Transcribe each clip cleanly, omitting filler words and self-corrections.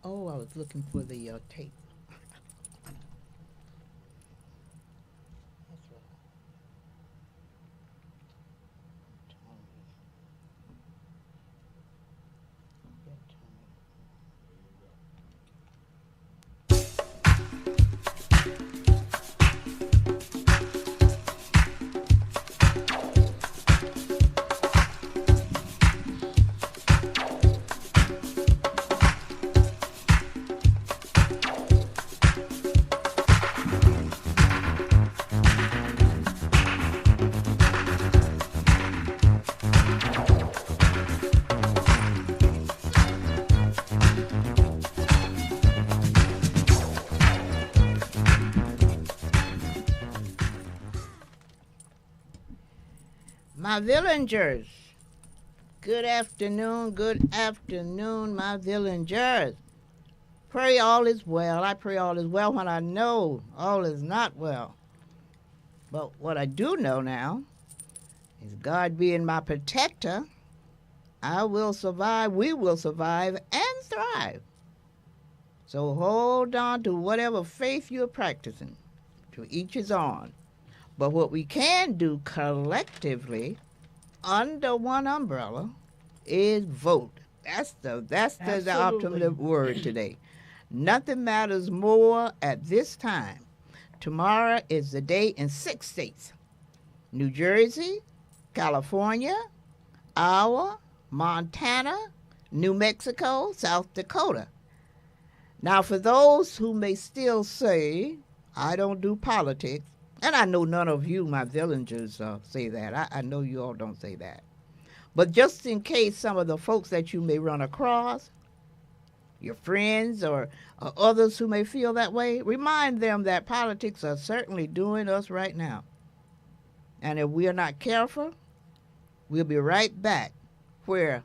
Oh, I was looking for the tape. That's what Tony. Yeah, Tony. My villagers. Good afternoon, my villagers. Pray all is well. I pray all is well when I know all is not well. But what I do know now is God being my protector, I will survive, we will survive, and thrive. So hold on to whatever faith you're practicing. To each his own. But what we can do collectively under one umbrella is vote. That's the optimal word today. Nothing matters more at this time. Tomorrow is the day in 6 states: New Jersey, California, Iowa, Montana, New Mexico, South Dakota. Now, for those who may still say, I don't do politics, and I know none of you, my villagers, say that. I know you all don't say that. But just in case some of the folks that you may run across, your friends or others who may feel that way, remind them that politics are certainly doing us right now. And if we are not careful, we'll be right back where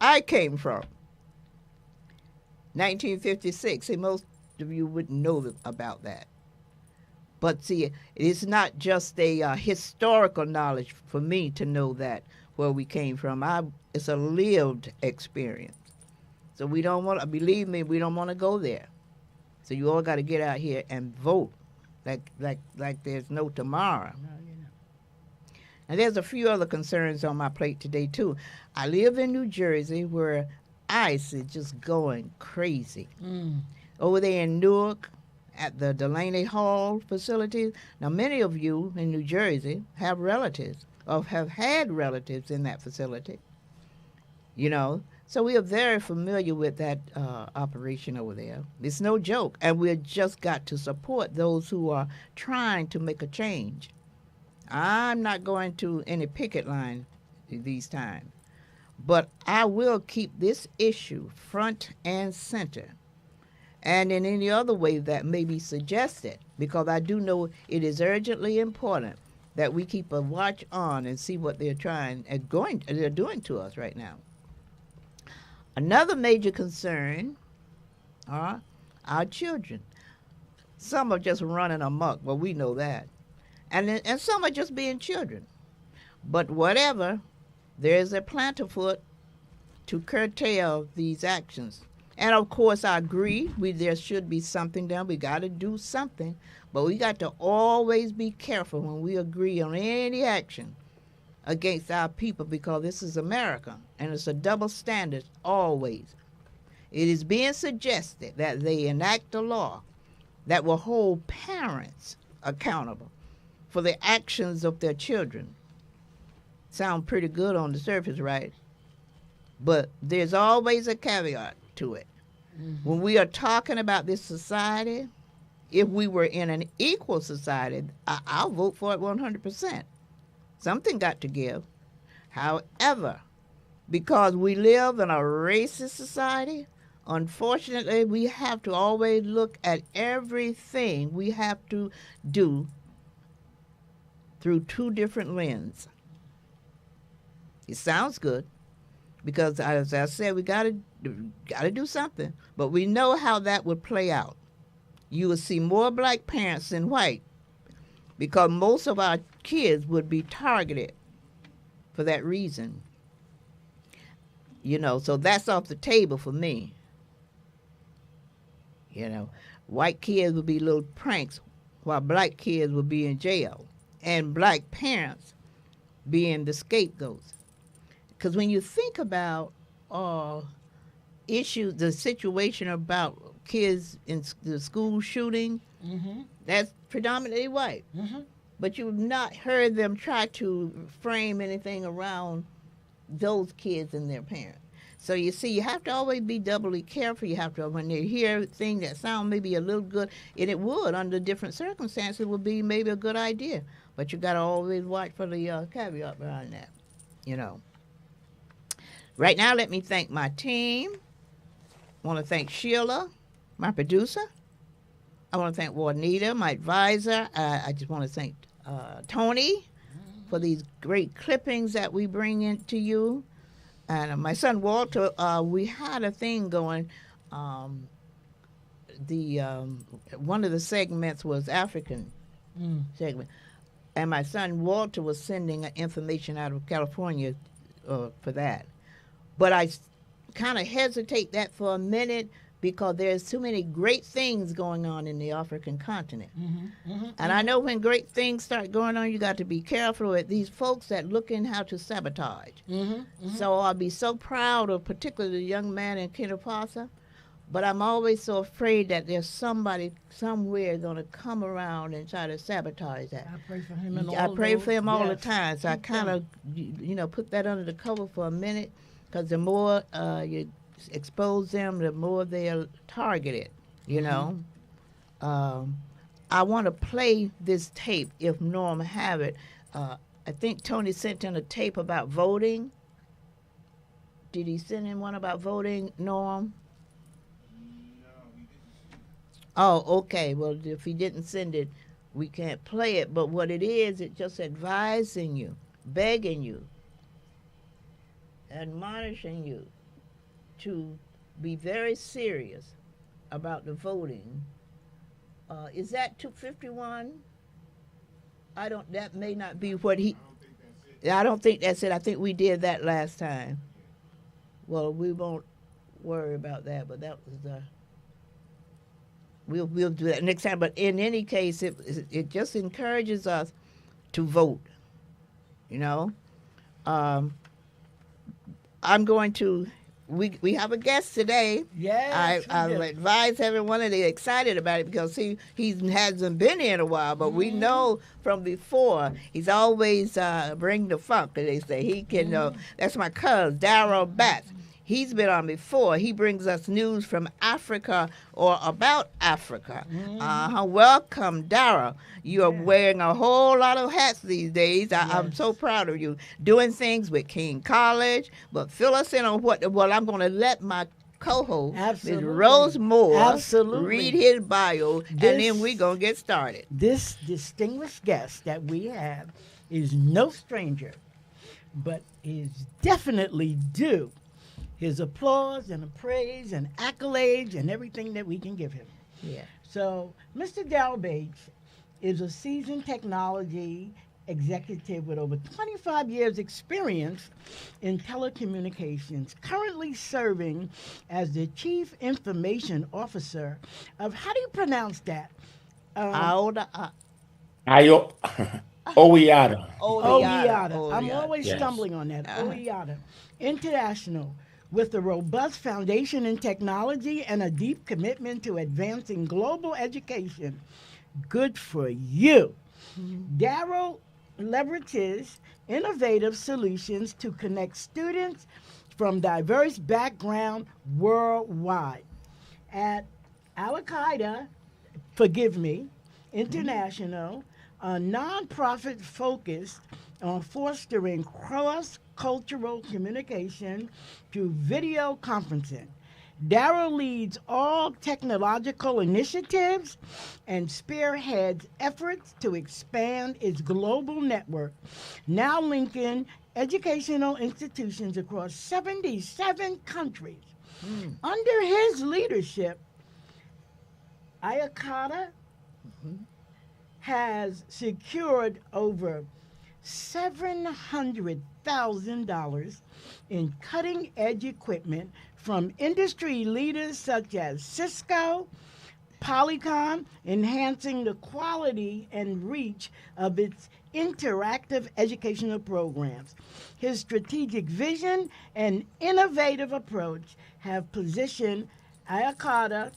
I came from. 1956. See, most of you wouldn't know about that. But see, it's not just a historical knowledge for me to know that where we came from. It's a lived experience. So we don't want to, believe me, we don't want to go there. So you all got to get out here and vote like there's no tomorrow. And there's a few other concerns on my plate today, too. I live in New Jersey where ICE is just going crazy. Over there in Newark, at the Delaney Hall facility. Now, many of you in New Jersey have relatives or have had relatives in that facility, you know. So we are very familiar with that operation over there. It's no joke. And we've just got to support those who are trying to make a change. I'm not going to any picket line these times. But I will keep this issue front and center, and in any other way that may be suggested, because I do know it is urgently important that we keep a watch on and see what they're they're doing to us right now. Another major concern are our children. Some are just running amok, well, we know that, and some are just being children. But whatever, there is a plan afoot to curtail these actions. And of course, I agree. There should be something done. We got to do something, but we got to always be careful when we agree on any action against our people, because this is America, and it's a double standard always. It is being suggested that they enact a law that will hold parents accountable for the actions of their children. Sound pretty good on the surface, right? But there's always a caveat to it. When we are talking about this society, if we were in an equal society, I'll vote for it 100%. Something got to give. However, because we live in a racist society, unfortunately, we have to always look at everything we have to do through two different lenses. It sounds good, because as I said, we got to do something, but we know how that would play out. You will see more black parents than white, because most of our kids would be targeted for that reason. You know, so that's off the table for me. You know, white kids would be little pranks while black kids would be in jail and black parents being the scapegoats. Because when you think about uh, issues, the situation about kids in the school shooting, Mm-hmm. that's predominantly white. Mm-hmm. But you've not heard them try to frame anything around those kids and their parents. So you see, you have to always be doubly careful. You have to, when you hear things that sound maybe a little good, and it would under different circumstances would be maybe a good idea. But you got to always watch for the caveat behind that. You know. Right now, let me thank my team. I want to thank Sheila, my producer. I want to thank Juanita, my advisor. I just want to thank Tony for these great clippings that we bring into you. And my son Walter, we had a thing going. The one of the segments was African segment, and my son Walter was sending information out of California for that. But I kind of hesitate that for a minute because there's too many great things going on in the African continent. Mm-hmm. Mm-hmm. And I know when great things start going on, you got to be careful with these folks that looking how to sabotage. Mm-hmm. Mm-hmm. So I'll be so proud of particularly the young man in Kinshasa, but I'm always so afraid that there's somebody somewhere going to come around and try to sabotage that. I pray for him and all I pray those. for him all the Yes. time. So I Keep kind of, put that under the cover for a minute because the more you expose them, the more they're targeted, you know. I want to play this tape if Norm have it. I think Tony sent in a tape about voting. Did he send in one about voting, Norm? Oh, okay. Well, if he didn't send it, we can't play it. But what it is, it's just advising you, begging you, admonishing you to be very serious about the voting. Is that 251? That may not be what he. I don't think that's it. I think we did that last time. Well, we won't worry about that, but that was we'll do that next time. But in any case, it just encourages us to vote. You know, I'm going to. We have a guest today. Yes, I advise everyone that they're excited about it because he hasn't been here in a while, but we know from before he's always bring the funk. They say he can. That's my cousin Darrell Batts. He's been on before. He brings us news from Africa or about Africa. Welcome, Dara. You are wearing a whole lot of hats these days. I'm so proud of you. Doing things with King College. But fill us in on well, I'm going to let my co-host, Ms. Rose Moore, read his bio, and then we're going to get started. This distinguished guest that we have is no stranger, but is definitely due his applause and praise and accolades and everything that we can give him. Yeah. So Mr. Darrell Bates is a seasoned technology executive with over 25 years experience in telecommunications, currently serving as the Chief Information Officer of, how do you pronounce that? OIATA. OIATA. I'm always Yes. stumbling on that. OIATA International, with a robust foundation in technology and a deep commitment to advancing global education. Good for you. Darrell leverages innovative solutions to connect students from diverse backgrounds worldwide. At Al Qaeda, International, a nonprofit focused on fostering cross-cultural communication through video conferencing. Darrell leads all technological initiatives and spearheads efforts to expand its global network, now linking educational institutions across 77 countries. Under his leadership, IACATA has secured over $700,000 in cutting-edge equipment from industry leaders such as Cisco, Polycom, enhancing the quality and reach of its interactive educational programs. His strategic vision and innovative approach have positioned Awakata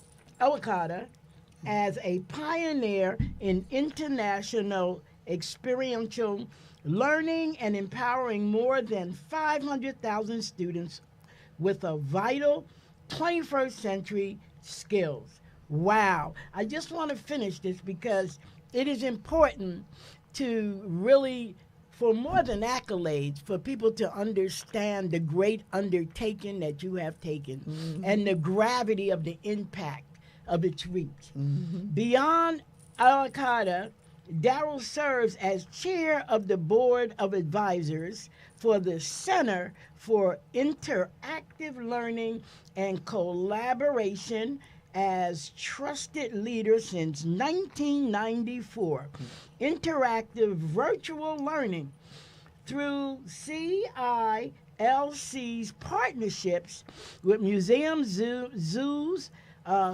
as a pioneer in international experiential learning and empowering more than 500,000 students with a vital 21st century skills. Wow. I just want to finish this because it is important to really, for more than accolades, for people to understand the great undertaking that you have taken and the gravity of the impact of its reach. Beyond Al Qaeda, Darrell serves as chair of the board of advisors for the Center for Interactive Learning and Collaboration as trusted leader since 1994. Interactive virtual learning through CILC's partnerships with museums, zoos,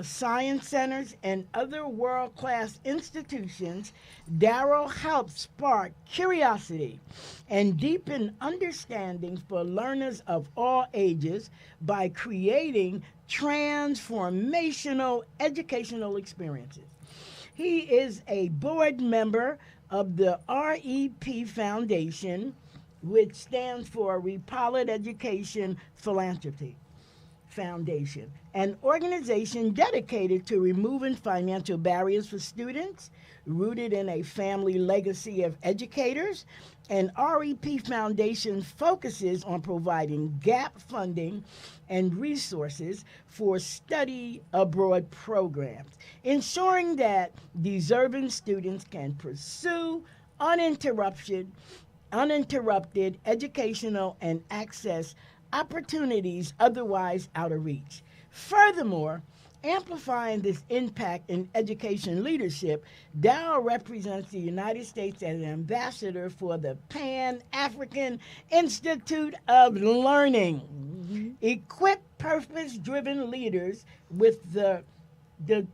science centers, and other world class institutions, Darrow helped spark curiosity and deepen understanding for learners of all ages by creating transformational educational experiences. He is a board member of the REP Foundation, which stands for Republic Education Philanthropy Foundation, an organization dedicated to removing financial barriers for students, rooted in a family legacy of educators. And REP Foundation focuses on providing gap funding and resources for study abroad programs, ensuring that deserving students can pursue uninterrupted uninterrupted educational and access opportunities otherwise out of reach. Furthermore, amplifying this impact in education leadership, Dow represents the United States as an ambassador for the Pan African Institute of Learning. Equip purpose driven leaders with the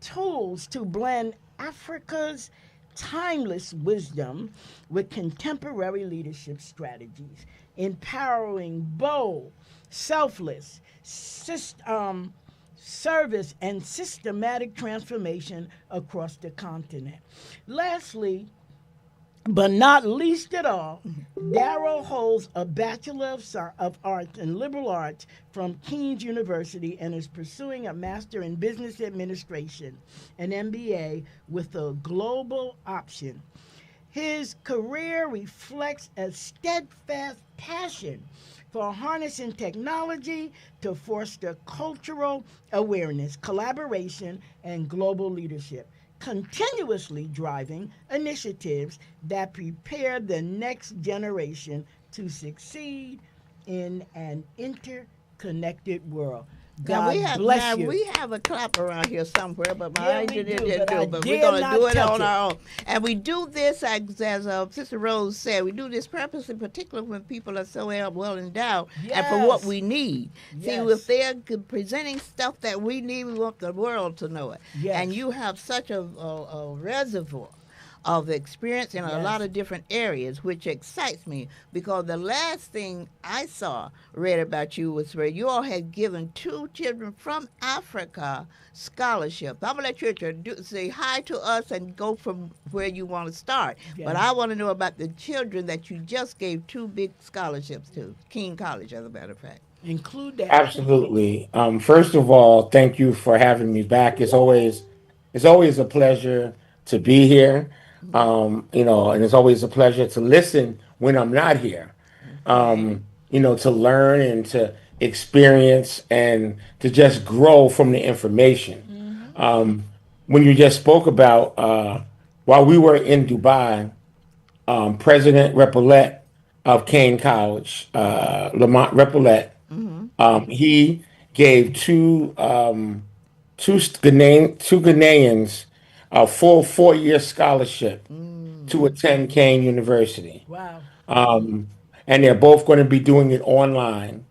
tools to blend Africa's timeless wisdom with contemporary leadership strategies, empowering bold, selfless, service, and systematic transformation across the continent. Lastly, but not least at all, Darrow holds a Bachelor of Arts in Liberal Arts from King's University and is pursuing a Master in Business Administration, an MBA, with a global option. His career reflects a steadfast passion for harnessing technology to foster cultural awareness, collaboration, and global leadership, continuously driving initiatives that prepare the next generation to succeed in an interconnected world. Now God bless you. we have a clap around here somewhere, but Yeah, my we agent do, didn't but I do. But we're dare going to not do it touch on it. our own, and we do this as Sister Rose said. We do this purposely, particularly when people are so well endowed, and for what Yes. we need. See, Yes. if they're presenting stuff that we need, we want the world to know it. Yes. And you have such a reservoir of experience in a lot Yes. of different areas, which excites me because the last thing I saw read about you was where you all had given two children from Africa scholarships. I'm gonna let you say hi to us and go from where you want to start. But Yes. I want to know about the children that you just gave two big scholarships to, King College, as a matter of fact. Include that. Absolutely. First of all, thank you for having me back. It's always a pleasure to be here. And it's always a pleasure to listen when I'm not here. Okay. To learn and to experience and to just grow from the information. Mm-hmm. When you just spoke about while we were in Dubai, President Repollet of Kane College, Lamont Repollet, Mm-hmm. he gave two Ghanaians a full 4-year scholarship to attend Kane University, Wow. and they're both going to be doing it online.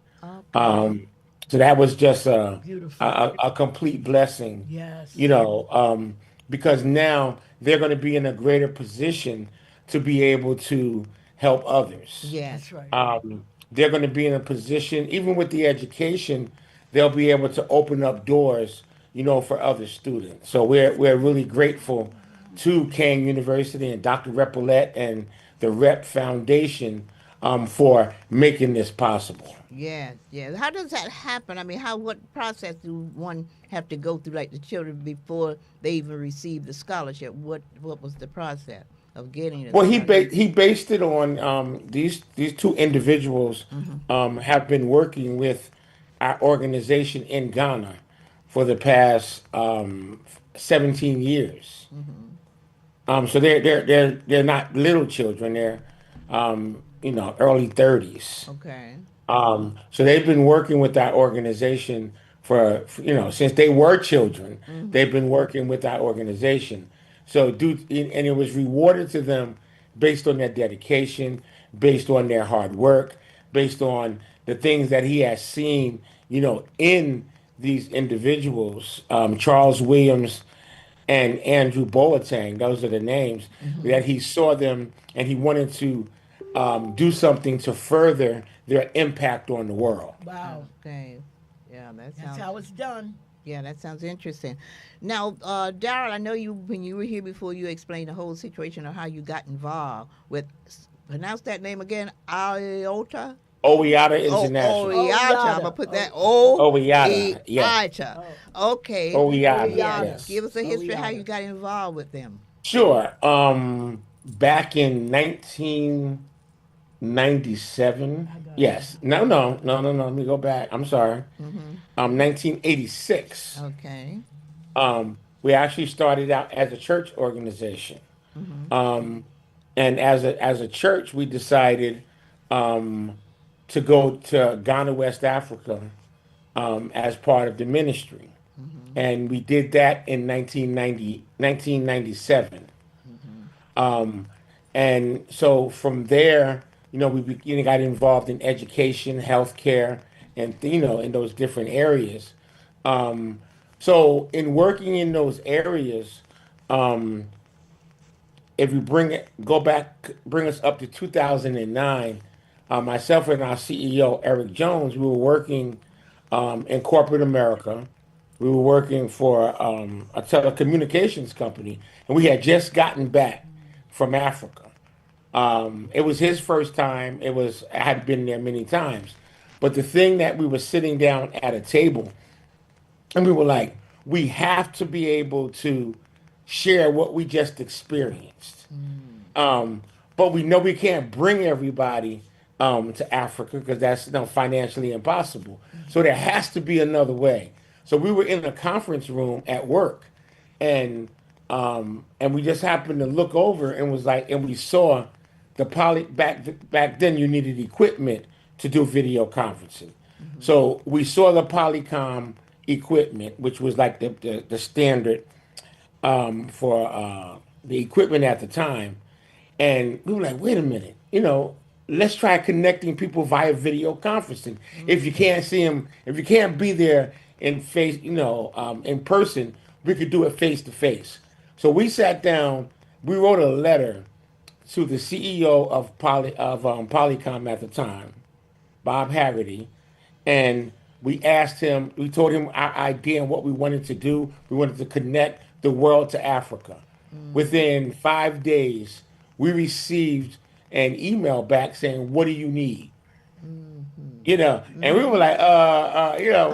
Okay. So that was just Beautiful. a complete blessing, you Yes. know, because now they're going to be in a greater position to be able to help others. Yes. That's right. They're going to be in a position, even with the education, they'll be able to open up doors, for other students. So we're really grateful to Kane University and Dr. Repaulette and the Rep Foundation for making this possible. Yes, yes. How does that happen? I mean, what process do one have to go through, like the children, before they even receive the scholarship? What was the process of getting a Well, scholarship? he based it on these two individuals have been working with our organization in Ghana for the past 17 years. So they're not little children. They're early 30s. Okay. So they've been working with that organization since they were children. Mm-hmm. They've been working with that organization. And it was rewarded to them based on their dedication, based on their hard work, based on the things that he has seen, in these individuals. Charles Williams and Andrew Boateng, those are the names Mm-hmm. that he saw them, and he wanted to do something to further their impact on the world. Wow. Okay. Yeah, that That's sounds. how it's done. Yeah, that sounds interesting. Now, Daryl, I know you when you were here before, you explained the whole situation of how you got involved with. Pronounce that name again. Iota. Oiata Oh, International. Oh, Iata. I'm gonna yada. put that Oh, E Oiata, yes. Iata. oh, Okay. oh, Oiata, Yeah. yada. Give yes. us a Oh, history how you yada. got involved with them. Sure. Back in 1997. I got you. Yes. No, no, no, no, no. Let me go back. I'm sorry. Mm-hmm. 1986. Okay. We actually started out as a church organization. Mm-hmm. And as a church, we decided to go to Ghana, West Africa, as part of the ministry. Mm-hmm. And we did that in 1997. Mm-hmm. And so from there, got involved in education, healthcare, and in those different areas. So in working in those areas, if you bring us up to 2009, myself and our CEO Eric Jones, we were working in corporate America. We were working for a telecommunications company, and we had just gotten back from Africa. It was his first time. I had been there many times, but the thing that we were sitting down at a table, and we were like, we have to be able to share what we just experienced. But we know we can't bring everybody to Africa because that's financially impossible. So there has to be another way. So we were in a conference room at work, and we just happened to look over and was like, and we saw the poly back then you needed equipment to do video conferencing. Mm-hmm. So we saw the Polycom equipment, which was like the standard for the equipment at the time. And we were like, wait a minute, let's try connecting people via video conferencing. If you can't see them, if you can't be there in face, in person, we could do it face to face. So we sat down, we wrote a letter to the CEO of Polycom at the time, Bob Haggerty, and we told him our idea and what we wanted to do. We wanted to connect the world to Africa. Within 5 days, we received an email back saying, "What do you need?" And we were like,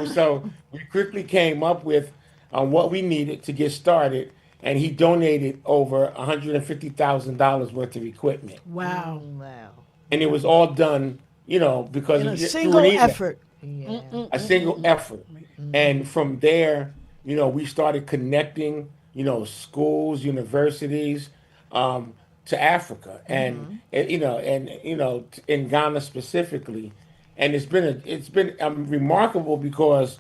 so we quickly came up with what we needed to get started, and he donated over $150,000 worth of equipment, Wow. Wow. and it was all done, because In a through an single email, effort. Yeah. a single effort. And from there, we started connecting, schools, universities, to Africa, and in Ghana specifically. And it's been remarkable because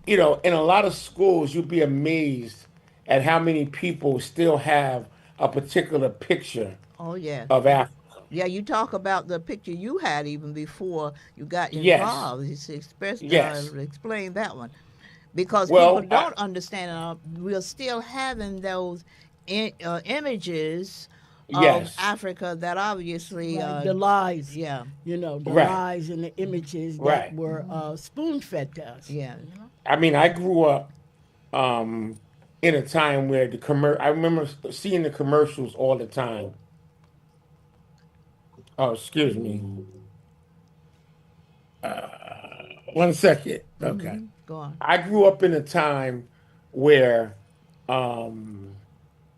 in a lot of schools you'd be amazed at how many people still have a particular picture Oh, yes. of Africa. Yeah, you talk about the picture you had even before you got Yes, involved. It's expressed, yes. explain that one because people Well, don't understand. We're still having those images of yes, Africa that obviously, Right, the lies, yeah, the right, lies and the images that right. were spoon fed to us. yeah. I mean, I grew up um, in a time where I remember seeing the commercials all the time. Oh, excuse me. One second. Okay. Go on. I grew up in a time where um,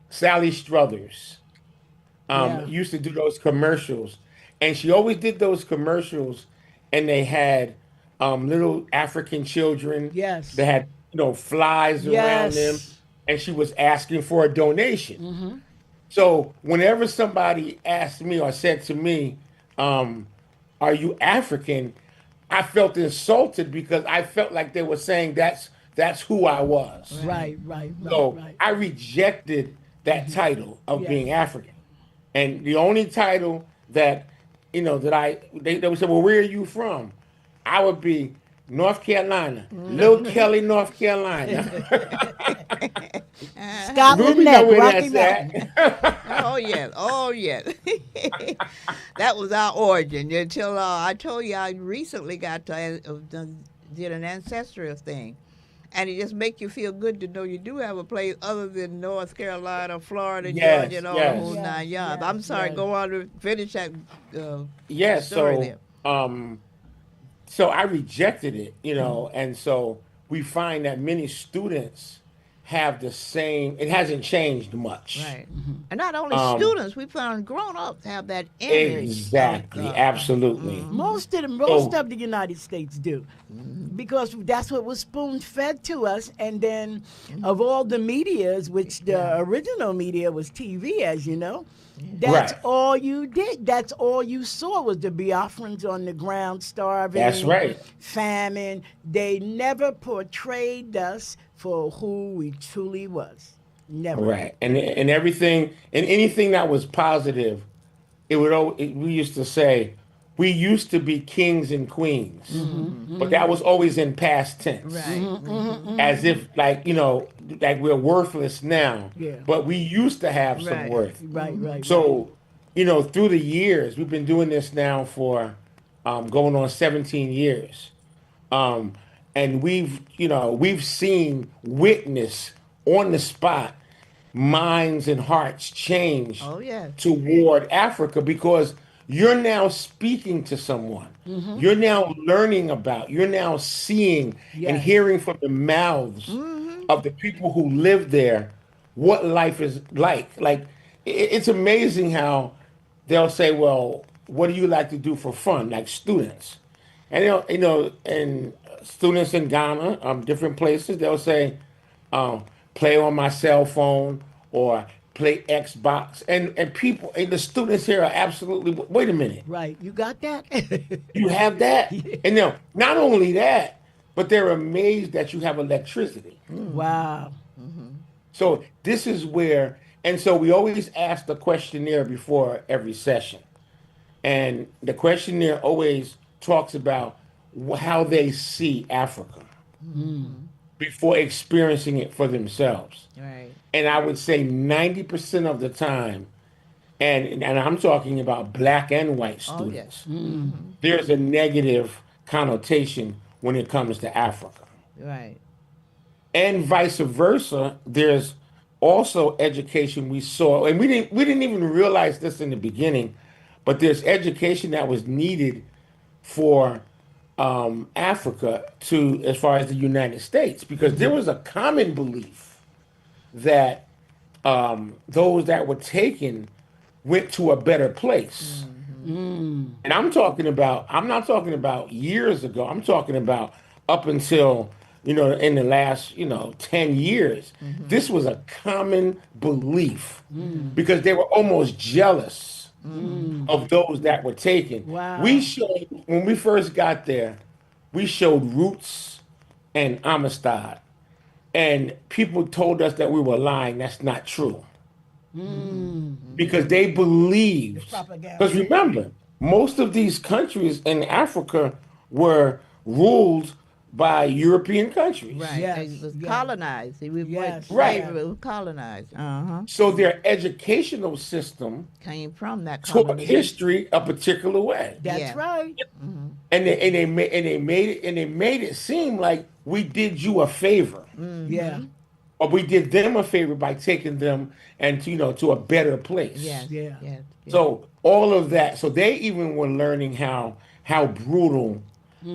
Sally Struthers Yeah. used to do those commercials, and she always did those commercials, and they had little African children that Yes. had flies around them, Yes. and she was asking for a donation. So whenever somebody asked me or said to me, um, "Are you African?" I felt insulted because I felt like they were saying that's who I was. Right. Right. Right. Right. So Right. I rejected that title of being Yes. African. And the only title that that they would say, well, where are you from? I would be North Carolina, Little Kelly, North Carolina. Scotland Ruby know Neck, where Rocky that's Mountain. at. Oh yes, oh yes. That was our origin. Until I told you, I recently got to did an ancestral thing, and it just make you feel good to know you do have a place other than North Carolina, Florida, Georgia, Yes, and all the whole yes, Yes. nine yards. Yes. I'm sorry. Yes. Go on to finish that uh, yes. story So there. so I rejected it, and so we find that many students have the same. It hasn't changed much. Right. And not only Um, students, we found grown ups have that image of exactly, absolutely. Most So of the United States do, because that's what was spoon fed to us. And then, of all the medias, which yeah. the original media was TV, as you know, that's right, all you did. That's all you saw was the Biafrans on the ground that's starving, right. famine. They never portrayed us for who we truly was. Never. Right. And everything and anything that was positive, we used to say we used to be kings and queens. But that was always in past tense. Right. As if like we're worthless now. Yeah. But we used to have some Right. worth. Right. Right. Right. So, through the years, we've been doing this now for going on 17 years. Um, and we've seen, witness on the spot, minds and hearts change Oh yes. toward Africa because you're now speaking to someone. You're now learning about, you're now seeing and Yes. hearing from the mouths of the people who live there what life is like. Like, it's amazing how they'll say, well, what do you like to do for fun? Like students. And and students in Ghana, different places, they'll say, play on my cell phone or play Xbox. And people, and the students here are absolutely, wait a minute, Right. You got that? you have that? Yeah. And not only that, but they're amazed that you have electricity. Wow. So this is where, and so we always ask the questionnaire before every session. And the questionnaire always talks about how they see Africa before experiencing it for themselves. Right. And I would say 90% of the time, and I'm talking about black and white Oh yes. students, there's a negative connotation when it comes to Africa. Right. And vice versa, there's also education we saw, and we didn't even realize this in the beginning, but there's education that was needed for Africa to as far as the United States, because there was a common belief that those that were taken went to a better place. And I'm not talking about years ago. I'm talking about up until, in the last, 10 years. This was a common belief because they were almost jealous of those that were taken. We Wow. showed, when we first got there, we showed Roots and Amistad. And people told us that we were lying. That's not true. because they It's believed. Because propaganda. remember, most of these countries in Africa were ruled by European countries. Right. Yes, It was yes, colonized. We went yes, Right. yes. slavery. It was colonized. Uh huh. So their educational system Came from that taught colonization. history a particular way. That's Yeah. right. And they made it seem like we did you a favor. Yeah, Or we did them a favor by taking them and to a better place. Yes. yeah, Yes. Yes. So all of that. So they even were learning how brutal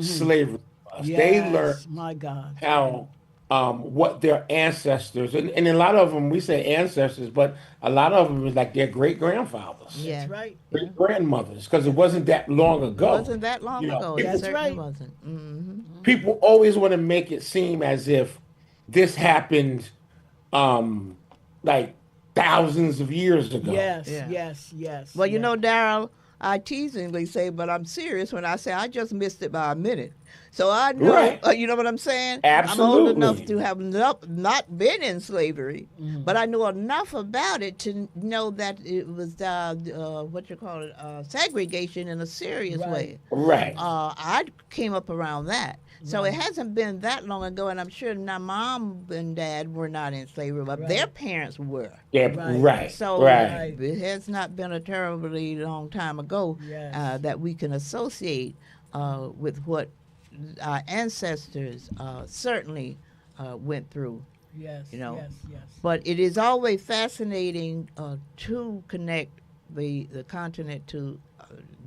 slavery was. They learned yes. My God. how what their ancestors and a lot of them, we say ancestors, but a lot of them is like their great grandfathers, That's Yes. right. Yeah. great grandmothers, because it wasn't that long It ago. wasn't that long You know, ago. It people That's certainly right. wasn't. Hmm. people always want to make it seem as if this happened like thousands of years ago. Yes, Yeah. yes, yes, Well, yes. Daryl, I teasingly say, but I'm serious when I say I just missed it by a minute. So I know, Right. you know what I'm saying? I'm old enough Absolutely. to have not been in slavery, but I know enough about it to know that it was, what you call it, segregation in a serious Right. way. Right. I came up around that. So it hasn't been that long ago, and I'm sure my mom and dad were not in slavery, but their Right. parents were. Yeah. Right. Right. So Right. Right. it has not been a terribly long time ago Yes. that we can associate with what our ancestors certainly went through. Yes. You know. Yes. Yes. But it is always fascinating to connect the continent to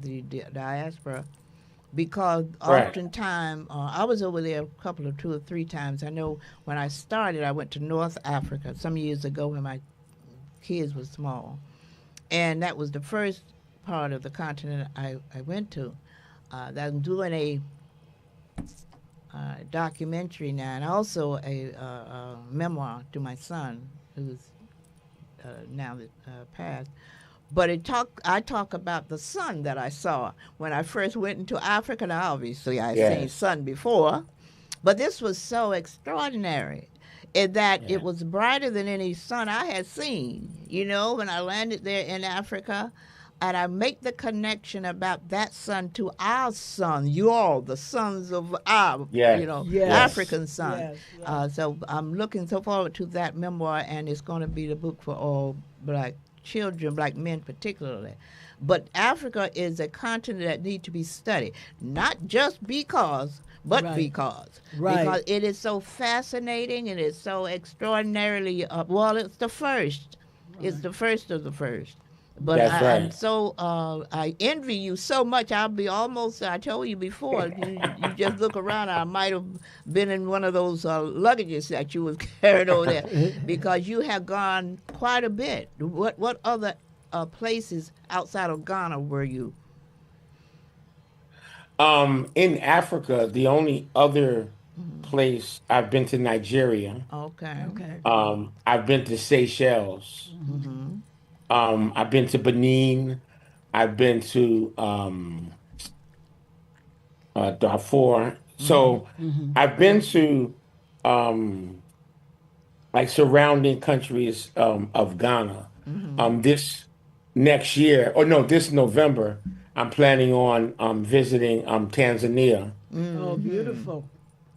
the diaspora because Right. oftentimes I was over there a couple of 2 or 3 times. I know when I started, I went to North Africa some years ago when my kids were small, and that was the first part of the continent I went to. That I'm doing a documentary now, and also a memoir to my son, who's now passed. But I talk about the sun that I saw when I first went into Africa. Now, obviously, I had seen Yes. sun before, but this was so extraordinary in that Yeah. it was brighter than any sun I had seen. When I landed there in Africa, and I make the connection about that sun to our sun, you all, the sons of our, Yes. Yes. African sun. Yes. Yes. So I'm looking so forward to that memoir, and it's going to be the book for all black children, black men particularly. But Africa is a continent that needs to be studied, not just because, but Right. because. Right. Because it is so fascinating and it's so extraordinarily, well, it's the first. It's the first of the first. But That's I'm right. so I envy you so much. I'll be almost. I told you before. You just look around. I might have been in one of those luggages that you was carrying over there, because you have gone quite a bit. What other places outside of Ghana were you? In Africa, the only other place I've been to Nigeria. Okay. Okay. I've been to Seychelles. I've been to Benin. I've been to Darfur. So I've been to um, like surrounding countries of Ghana. This next year, or no, this November, I'm planning on visiting Tanzania Oh, beautiful.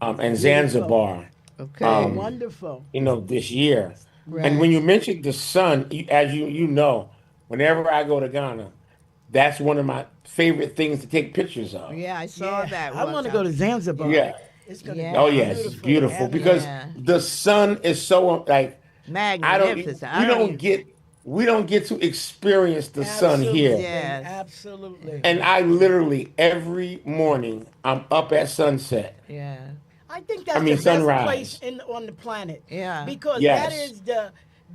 and Beautiful. Zanzibar. Okay. Oh, wonderful. This year. And Right. when you mentioned the sun, as you know, whenever I go to Ghana, that's one of my favorite things to take pictures of. Yeah, I saw Yeah. that. I one want to time. go to Zanzibar. Yeah. It's going to Yeah. be Oh yes, it's beautiful. beautiful And because Yeah. the sun is so like I don't Magnificent. I we don't don't even. get we don't get to experience the sun here. absolutely, Yes. absolutely. And I literally every morning I'm up at sunset. Yeah. I think I that's mean the best place sunrise. on the planet Yeah. because Yes.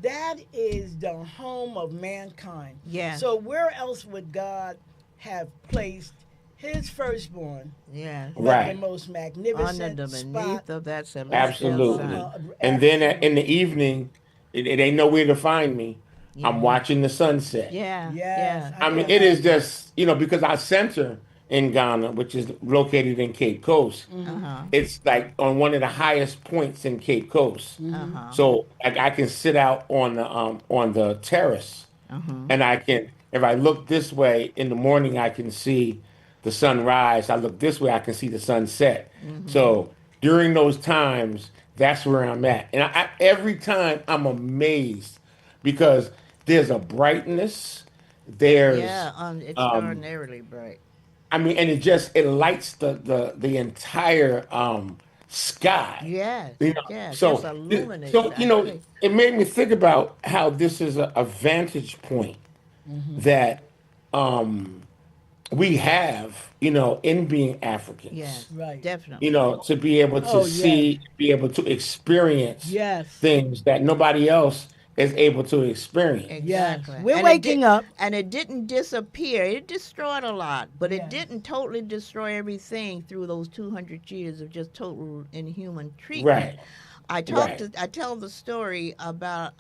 that is the home of mankind. Yeah. So where else would God have placed His firstborn Yeah. but Right. the most Under magnificent the spot? beneath of that celestial Absolutely. sun. And then in the Absolutely. evening, it ain't nowhere to find me. I'm Yeah. watching the sunset. Yeah. Yes, Yeah. I I can mean, it is imagine. just, because our center in Ghana, which is located in Cape Coast. Uh-huh. It's like on one of the highest points in Cape Coast. Uh-huh. So like I can sit out on the terrace, Uh-huh. and I can, if I look this way in the morning, I can see the sunrise. I look this way, I can see the sunset. Mm-hmm. So during those times, that's where I'm at. And every time I'm amazed because there's a brightness, there's Yeah, extraordinarily bright. I mean, and it lights the entire sky. Yes, You know, yes, just so illuminates you that know, place. it made me think about how this is a vantage point that we have, you know, in being Africans. Yes, Right. You definitely. know, to be able to Oh, yes. see, be able to experience Yes. things that nobody else is able to experience. Yes. Exactly. We're waking up. And it didn't disappear. It destroyed a lot, but it Yes. didn't totally destroy everything through those 200 years of just total inhuman treatment. Right, right. I tell the story about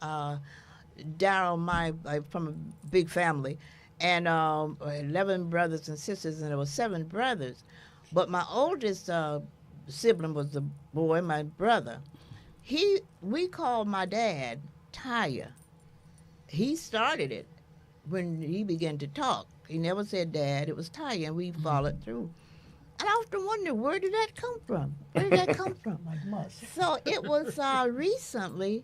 Daryl, from a big family, and 11 brothers and sisters, and there were 7 brothers. But my oldest sibling was the boy, my brother. We called my dad Taya. He started it when he began to talk. He never said dad, it was Taya, and we followed through. And I often wonder, where did that come from? Where did that come from? Like must. So it was recently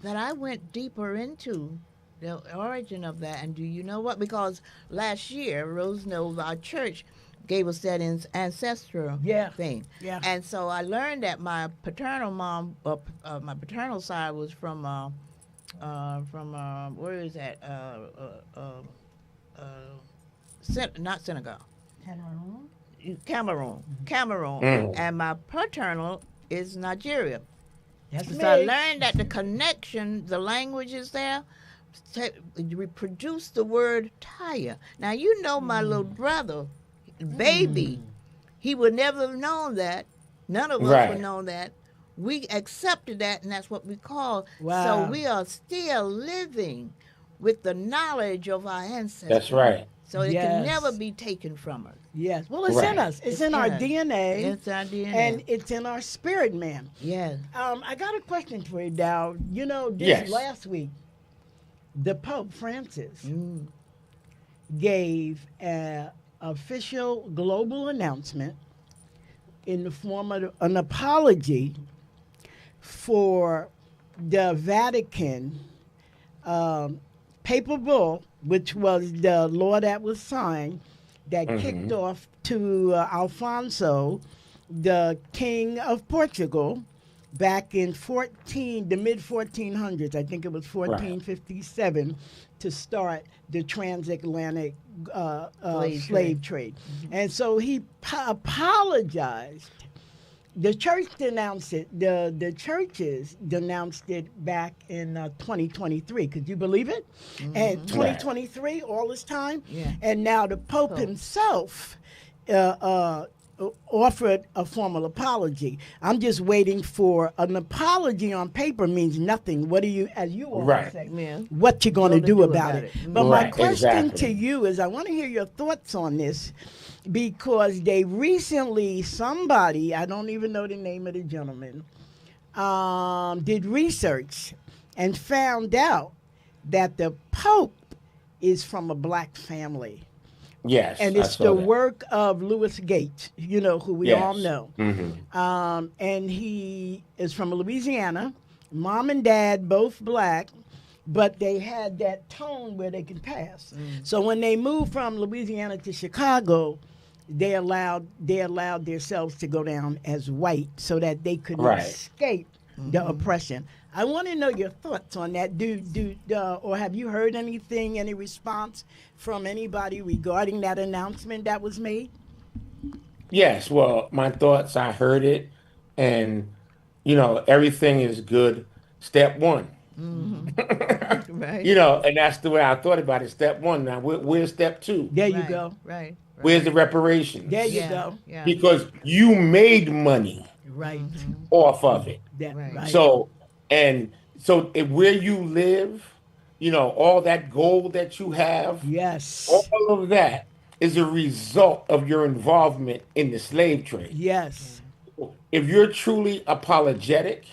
that I went deeper into the origin of that. And do you know what? Because last year, Rose knows our church gave us that ancestral Yeah. thing. Yeah. And so I learned that my paternal mom, my paternal side was from where is that? Not Senegal. Cameroon. Cameroon. Cameroon. Mm. And my paternal is Nigeria. That's So I me. learned that the connection, the language is there. Reproduce the word tire. Now you know my little brother, baby, he would never have known that. None of us would Right. know that. We accepted that, and that's what we call. Wow. So we are still living with the knowledge of our That's ancestors. right. So it can never Yes. be taken from us. Yes. Well, it's in Right. us. It's in our us. DNA. It's our DNA. And it's in our spirit, man. Yes. I got a question for you, Dow. You know, this Yes. last week, the Pope Francis Mm. gave an official global announcement in the form of an apology for the Vatican papal bull, which was the law that was signed that kicked off to Alfonso, the King of Portugal, back in the mid 1400s. I think it was 1457 to start the transatlantic slave trade. And so he apologized. The church denounced it. The churches denounced it back in 2023. Could you believe it? And 2023, all this time. Yeah. And now the Pope himself offered a formal apology. I'm just waiting for an apology on paper means nothing. What do you, as you always Right. say, Yeah. what you going to Gonna do do about about it? it. But my Right, question exactly. to you is, I want to hear your thoughts on this because they recently, somebody, I don't even know the name of the gentleman, did research and found out that the Pope is from a black family. Yes. And I it's saw the that. work of Louis Gates, you know, who we all Yes. know. Mhm. And he is from Louisiana. Mom and dad both black, but they had that tone where they could pass. So when they moved from Louisiana to Chicago, they allowed themselves to go down as white so that they could Right. escape the oppression. I want to know your thoughts on that. Or have you heard anything, any response from anybody regarding that announcement that was made? Yes. Well, my thoughts, I heard it, and, you know, everything is good. Step one. Right. You know, and that's the way I thought about it. Step one. Now, where's step two? There you Right, go. Right. Where's the reparations? There you Yeah. go. Yeah. Because you made money Right. off of it. That, Right. right. So if where you live, you know, all that gold that you have, Yes. all of that is a result of your involvement in the slave trade. Yes. If you're truly apologetic,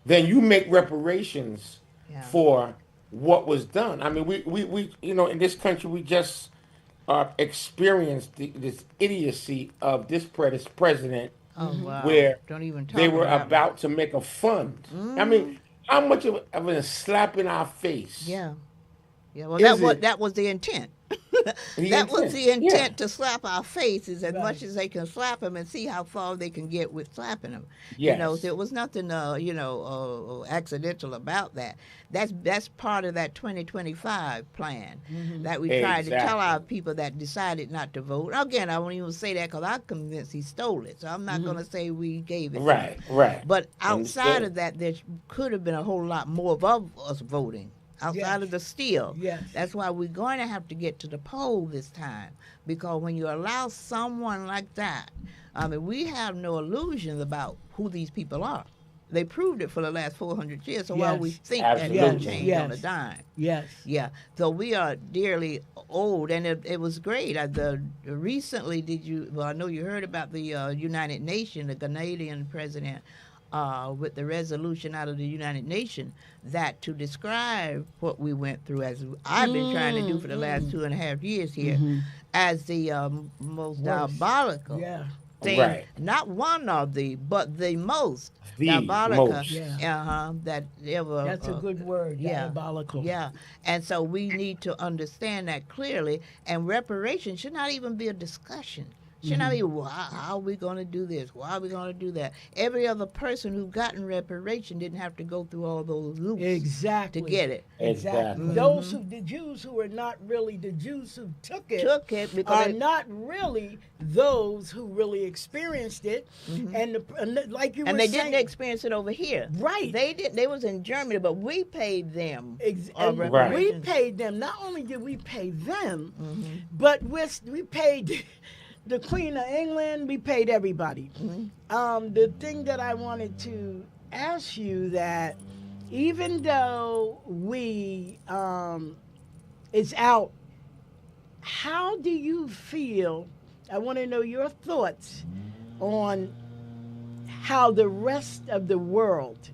then you make reparations Yeah. for what was done. I mean, we in this country, we just experienced this idiocy of this president Oh wow! where Don't even they talk were about me. about to make a fund. I mean, how much of a slap in our face Yeah. Yeah, well, is it? that was the intent. The That was intent, the yeah, intent to slap our faces as Right. much as they can slap them and see how far they can get with slapping them. yes, There was nothing, accidental about that. That's part of that 2025 plan that we tried to tell our exactly, people that decided not to vote. Again, I won't even say that because I'm convinced he stole it, so I'm not going to say we gave it to him. right, right, But outside understood. of that, there could have been a whole lot more of us voting outside Yes. of the steal. Yes. That's why we're going to have to get to the poll this time, because when you allow someone like that, I mean, we have no illusions about who these people are. They proved it for the last 400 years, so why we Yes. think that it'll Yes. Absolutely. change on a Yes. dime. Yes. Yeah, so we are dearly old, and it was great. Recently, did you? Well, I know you heard about the United Nations, the Canadian president, with the resolution out of the United Nations that to describe what we went through, as I've been trying to do for the last 2.5 years here, as the most Worst. diabolical Yeah. thing, Right, not one of the, but the most the diabolical most. Yeah. that ever. That's a good word. Yeah, Diabolical. yeah. And so we need to understand that clearly. And reparations should not even be a discussion. Should not be, well, how are we going to do this? Why are we going to do that? Every other person who gotten reparation didn't have to go through all those loops Exactly. to get it. Exactly. Exactly. The Jews who were not really the Jews who took it, Took it because are not really those who really experienced it. And like you were and they saying, didn't experience it over here. Right. They did. They was in Germany, but we paid them And we reparations. paid them. Not only did we pay them, but we paid the Queen of England. We paid everybody. The thing that I wanted to ask you, that even though we it's out, how do you feel? I want to know your thoughts on how the rest of the world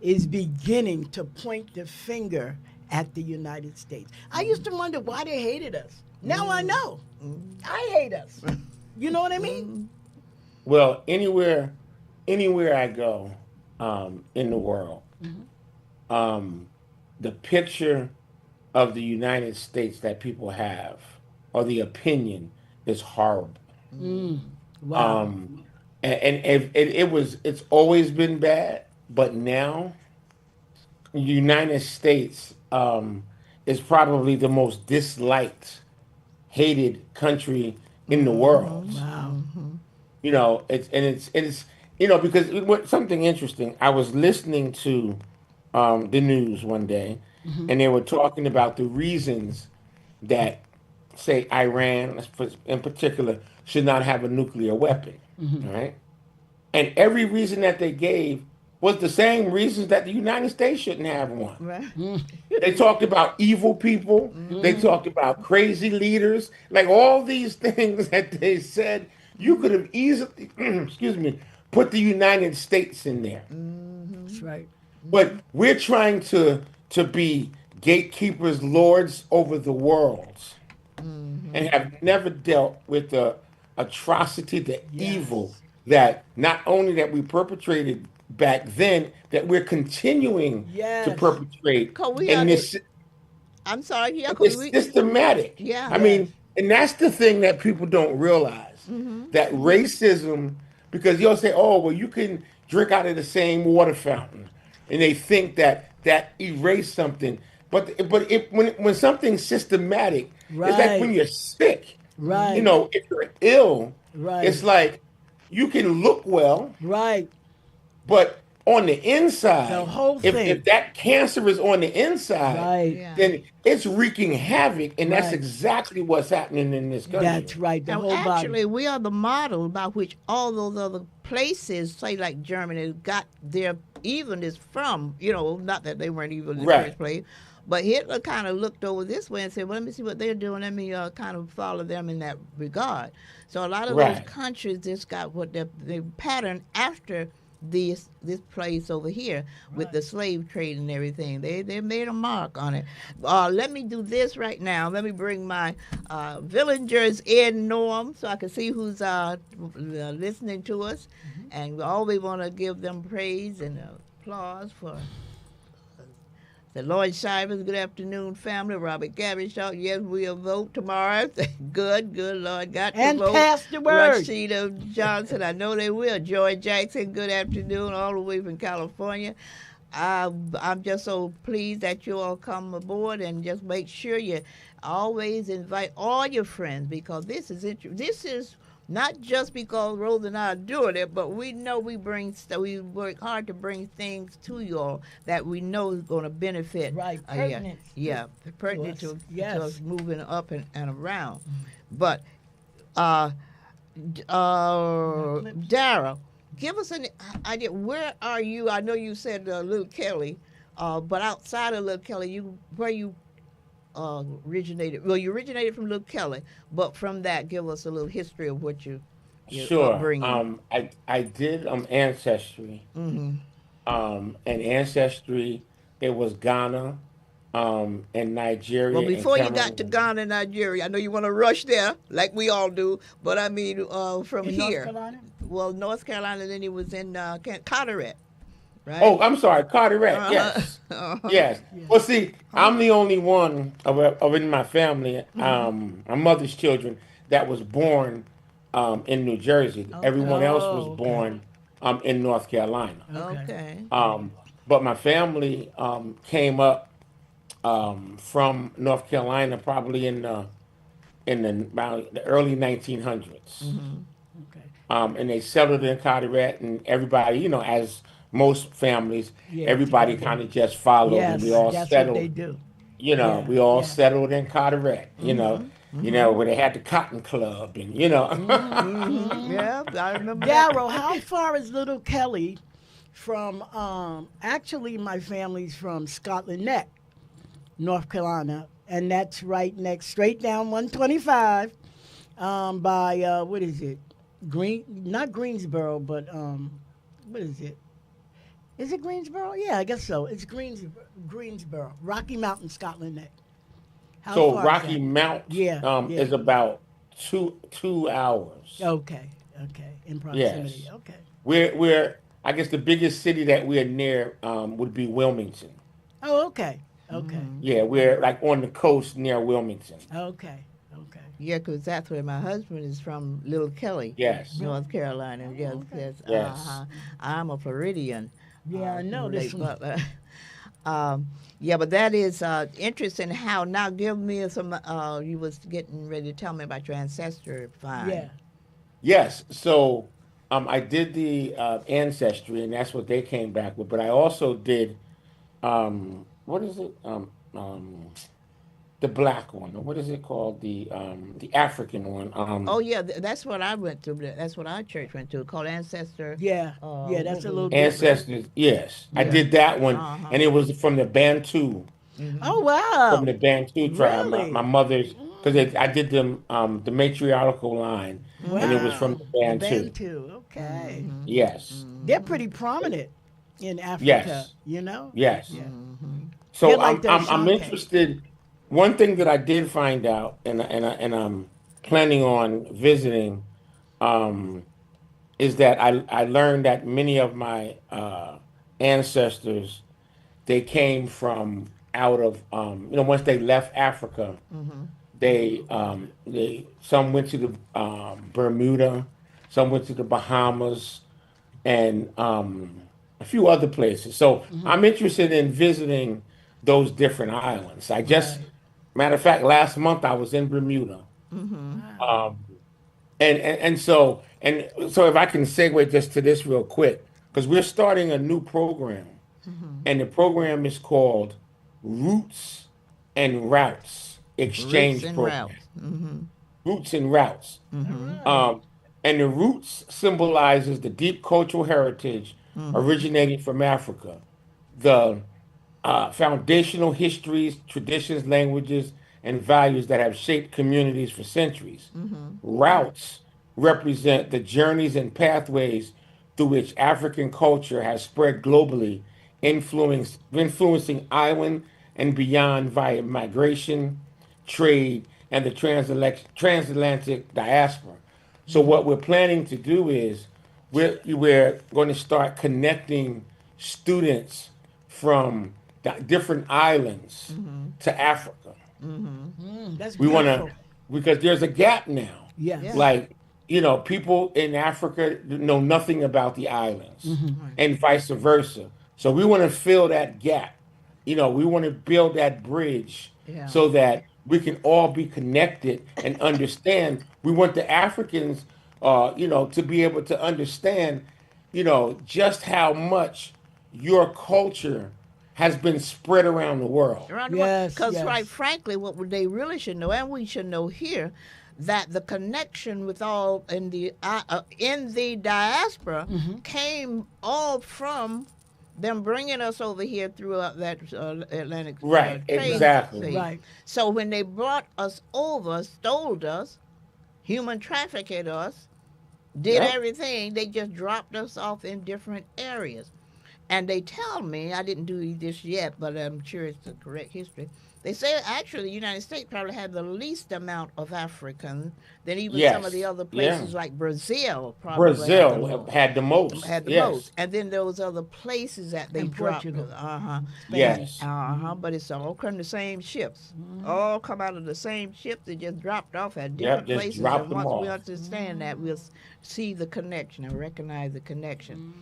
is beginning to point the finger at the United States. I used to wonder why they hated us. Now I know. I hate us. You know what I mean? Well, anywhere I go in the world, the picture of the United States that people have, or the opinion, is horrible. Wow. It's always been bad, but now the United States is probably the most disliked, hated country in the world. Wow. It's because something interesting. I was listening to the news one day, and they were talking about the reasons that, say, Iran, in particular, should not have a nuclear weapon. All right, and every reason that they gave was the same reasons that the United States shouldn't have one. Right. They talked about evil people. They talked about crazy leaders. Like all these things that they said, you could have easily, excuse me, put the United States in there. That's right. But we're trying to be gatekeepers, lords over the world, and have never dealt with the atrocity, the evil that not only that we perpetrated back then, that we're continuing to Yes. perpetrate. 'Cause we And are this I'm sorry, yeah, 'cause it's we, systematic. yeah. I mean, and that's the thing that people don't realize, that racism, because you'll say, oh, well, you can drink out of the same water fountain, and they think that erase something. When something's systematic, it's like Right. when you're sick. Right. If you're ill, Right. it's like you can look well, Right. but on the inside, The whole if, thing. if that cancer is on the inside, Right. Yeah. then it's wreaking havoc, and that's Right. exactly what's happening in this country. That's right. The Now, whole actually, body. we are the model by which all those other places, say like Germany, got their even is from. You know, not that they weren't evil in the Right. first place, but Hitler kind of looked over this way and said, "Well, let me see what they're doing. Let me kind of follow them in that regard." So a lot of those Right. countries just got what they pattern after this place over here with Right. the slave trade and everything. They made a mark on it. Let me do this right now. Let me bring my villagers in, Norm, so I can see who's listening to us. Mhm. And we always want to give them praise and applause for the Lloyd Shivers. Good afternoon, family. Robert Gavishaw. Yes, we'll vote tomorrow. Good, good. Lord got to And vote. pass the word. Rashida Johnson. I know they will. Joy Jackson. Good afternoon, all the way from California. I'm just so pleased that you all come aboard, and just make sure you always invite all your friends, because this is not just because Rose and I are doing it, but we know we work hard to bring things to you all that we know is going to benefit. Right. Yeah, Pertinent yeah, to pertinent us. to us Yes. moving up and around. But uh, Clips. Dara, give us an idea. Where are you? I know you said Little Kelly, but outside of Little Kelly, where you originated? Well, you originated from Little Kelly, but from that, give us a little history of what your Sure. upbringing. I did ancestry. Mm-hmm. And ancestry, it was Ghana, and Well, Nigeria and before you got to Cameroon. Ghana and Nigeria, I know you want to rush there like we all do, but I mean, from In North here, Carolina? well, North Carolina, then he was in Carteret, right? Oh, I'm sorry, Carteret. Uh-huh. Yes, Uh-huh. yes. Yeah. Well, see, I'm Uh-huh. the only one of in my family, Mm-hmm. my mother's children, that was born in New Jersey. Okay. Everyone else was Oh, okay. born in North Carolina. Okay. Okay. But my family came up from North Carolina probably in about the early 1900s. Mm-hmm. Okay. And they settled in Carteret, and everybody, as most families, Yeah, everybody together. kind of just followed, and we Yes, all that's what they settled. do. We Yeah, all yeah. settled in Carteret. Mm-hmm. Mm-hmm. Where they had the Cotton Club, and Mm-hmm. Yeah, I remember that. Darrow, how far is Little Kelly from, actually, my family's from Scotland Neck, North Carolina, and that's right next, straight down 125 by, what is it? Not Greensboro, but, what is it? Is it Greensboro? Yeah, I guess so. It's Greensboro, Rocky Mountain, Scotland Neck. How so far is Rocky that? Mount Yeah, yeah. is about two hours. Okay, okay. In proximity. Yes, Okay. we're I guess the biggest city that we're near would be Wilmington. Oh, okay, okay, Mm-hmm. Yeah, we're like on the coast near Wilmington. okay, okay. Yeah, 'cause that's where my husband is from, Little Kelly, Yes, North Carolina. Yes, Oh, okay. yes. yes. I'm a Floridian. Yeah, I know From this Lake one. Butler. Yeah, but that is interesting. How now? Give me some. You was getting ready to tell me about your ancestor Yeah. find. Yes. So I did the ancestry, and that's what they came back with. But I also did what is it? The black one. Or what is it called? The African one. Oh yeah, that's what I went to. That's what our church went to. Called ancestor. Yeah, yeah, What that's a was little it? different. Ancestors. Yes, I Yeah. did that one, Uh huh. and it was from the Bantu, Mhm. Oh from wow, the Bantu tribe. My really? mother's, because Mm, I did the matriarchal line, and it was Mhm. from wow, the the Bantu. Bantu. Okay, Mhm. Yes, they're Mhm. pretty prominent in Africa. yes, You know? yes. Yeah, Mhm. they're So like the I'm Ashanti. interested. One thing that I did find out, and I'm planning on visiting, um, is that I learned that many of my ancestors, they came from out of once they left Africa, Mhm. they some went to the Bermuda, some went to the Bahamas, and a few other places. So Hmm. I'm interested in visiting those different islands. Right. Matter of fact, last month I was in Bermuda, Mhm. Wow. um, and so if I can segue just to this real quick, because we're starting a new program, Mhm. and the program is called Roots and Routes Roots Exchange and Program. routes. Mhm. Roots and Routes. All Mhm. right. Um, and the roots symbolizes the deep cultural heritage originating from Africa. The foundational histories, traditions, languages, and values that have shaped communities for centuries. Routes represent the journeys and pathways through which African culture has spread globally, influencing island and beyond via migration, trade, and the transatlantic diaspora. So what we're planning to do is we're going to start connecting students from different islands to Africa. That's We want to, beautiful. because there's a gap now. Yes. Yeah. Like, people in Africa know nothing about the islands Right. and vice versa. So we want to fill that gap. We want to build that bridge Yeah. so that we can all be connected and understand. We want the Africans, to be able to understand, just how much your culture has been spread around the world. Around the world. Yes, Because, right, yes. frankly, what they really should know, and we should know here, that the connection with all in the diaspora came all from them bringing us over here throughout that Atlantic Right, trade. exactly. See? Right. So when they brought us over, stole us, human trafficked us, did Yep. everything, they just dropped us off in different areas. And they tell me, I didn't do this yet, but I'm sure it's the correct history. They say actually the United States probably had the least amount of Africans than even some of the Yes. other Yeah. places like Brazil probably had the Brazil most. had the most. Had the most. Yes. And then those other places that they And dropped. Portugal. But Yes. but it's all come the same ships. All come out of the same ships. They just dropped off at Yep. different Just places. dropped And them once we off. understand that, we'll see the connection and recognize the connection.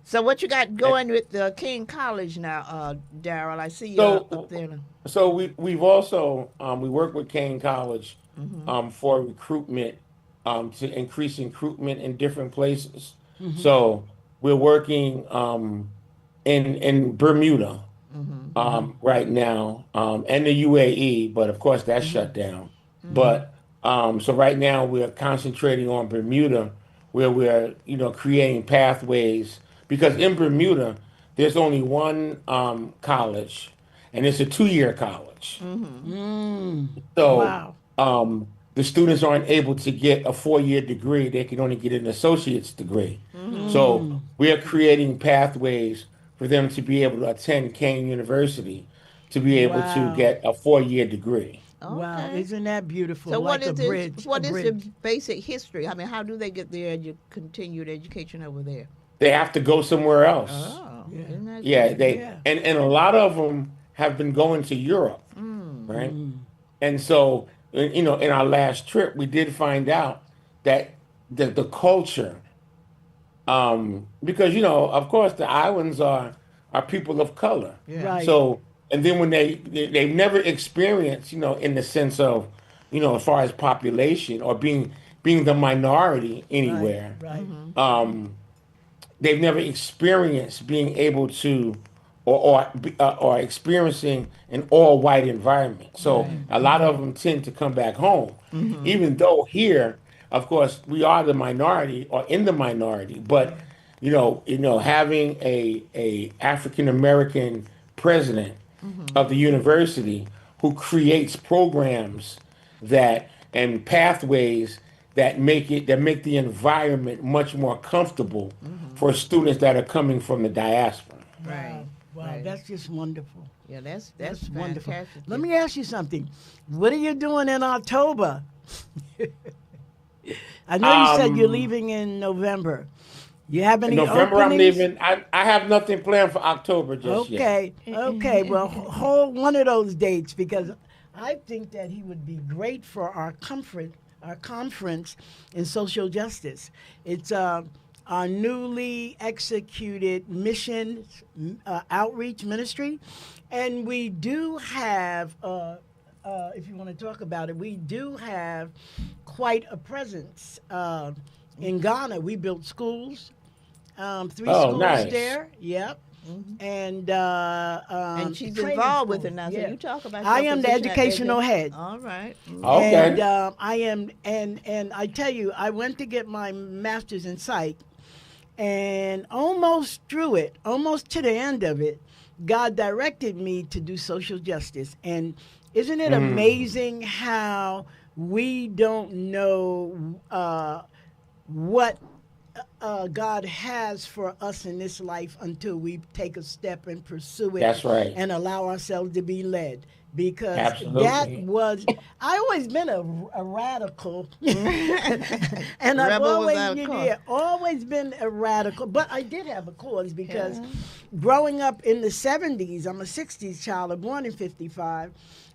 So what you got going with the King College now, Daryl? I see you up So, there. so we've also we work with Kane College for recruitment, to increase recruitment in different places. So we're working in Bermuda right now, and the UAE, but of course that's shut down. But so right now we're concentrating on Bermuda, where we're creating pathways, because in Bermuda there's only one college, and it's a 2-year college. So Wow. the students aren't able to get a 4-year degree; they can only get an associate's degree. So we are creating pathways for them to be able to attend Kane University, to be able to Wow. get a 4-year degree. Wow. Okay. Isn't that beautiful? So Like what a is this? bridge. A What is the bridge. basic history? I mean, how do they get their continued education over there? They have to go somewhere else. Oh, Yeah. isn't that Yeah, something? they Yeah. and a lot of them have been going to Europe, right? And so, in our last trip, we did find out that the culture, because of course, the islands are people of color. Yeah. Right. So, and then when they've never experienced, in the sense of, as far as population or being the minority Right. anywhere, Right. they've never experienced being able to or experiencing an all white environment. So a lot of them tend to come back home, even though here, of course, we are the minority or in the minority. But having a African American president of the university who creates programs that and pathways that make the environment much more comfortable for students that are coming from the diaspora. Right. Wow. Right. That's just wonderful. Yeah, that's That's wonderful. fantastic. Let me ask you something. What are you doing in October? I know you said you're leaving in November. You have any In November, I'm openings? leaving. I have nothing planned for October just yet. Okay, okay. Well, hold one of those dates because I think that he would be great for our conference in social justice. It's our newly executed mission outreach ministry, and we do have. If you want to talk about it, we do have quite a presence in Ghana. We built schools, 3 Oh, schools nice. there. Yep. And And she's training involved with it schools, now. So yeah. you talk about. I your am the position at educational the- head. All right. Okay. And I am, and I tell you, I went to get my master's in psych, And almost through it, almost to the end of it, God directed me to do social justice. And isn't it amazing how we don't know what God has for us in this life until we take a step and pursue it That's right. and allow ourselves to be led. Because that Absolutely. was, I always been a radical, and I've Rebel always, without a cause. yeah, always been a radical. But I did have a cause because Yeah. growing up in the 70s, I'm a 60s child, born in 55.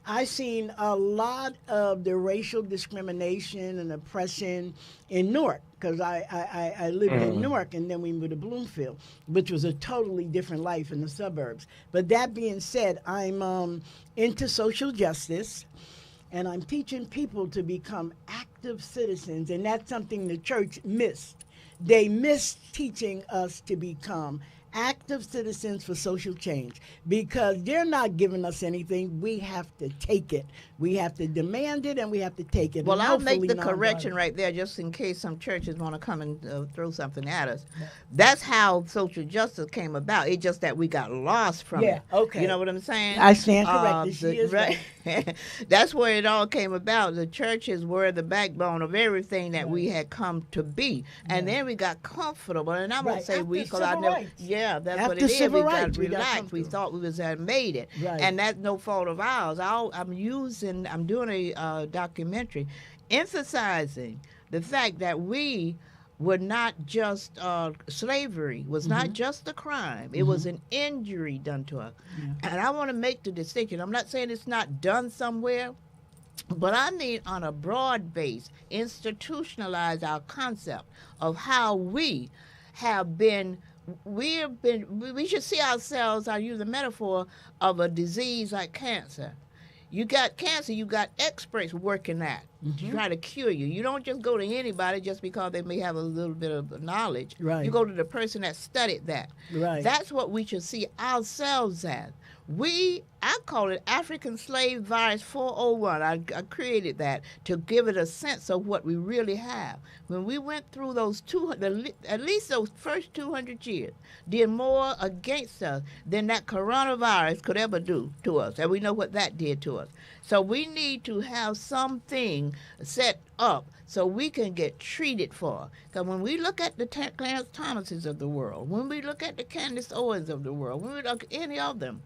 I seen a lot of the racial discrimination and oppression in Newark because I lived in Newark and then we moved to Bloomfield, which was a totally different life in the suburbs. But that being said, I'm into social justice and I'm teaching people to become active citizens, and that's something the church missed. They missed teaching us to become active citizens for social change because they're not giving us anything. We have to take it. We have to demand it and we have to take it. Well, And I'll make hopefully the not correction violent. right there just in case some churches want to come and throw something at us. That's how social justice came about. It's just that we got lost from Yeah, it. okay. You know what I'm saying? I stand corrected. She is right. That's where it all came about. The churches were the backbone of everything that we had come to be. And then we got comfortable. And I won't Right, say after we, because I civil know, rights. yeah, that's what After it is. civil We got rights, we got relaxed. We comfortable. thought we was had made it. Right. And that's no fault of ours. I'm doing a documentary emphasizing the fact that we were not just slavery was not just a crime. It was an injury done to us. And I want to make the distinction. I'm not saying it's not done somewhere, but I need, on a broad base, institutionalize our concept of how have been we should see ourselves, I use a metaphor of a disease like cancer. You got cancer, you got experts working that to try to cure you. You don't just go to anybody just because they may have a little bit of knowledge. Right. You go to the person that studied that. Right. That's what we should see ourselves as. I call it African Slave Virus 401. I created that to give it a sense of what we really have. When we went through those at least those first 200 years, did more against us than that coronavirus could ever do to us. And we know what that did to us. So we need to have something set up so we can get treated for. Because when we look at the Clarence Thomases of the world, when we look at the Candace Owens of the world, when we look at any of them,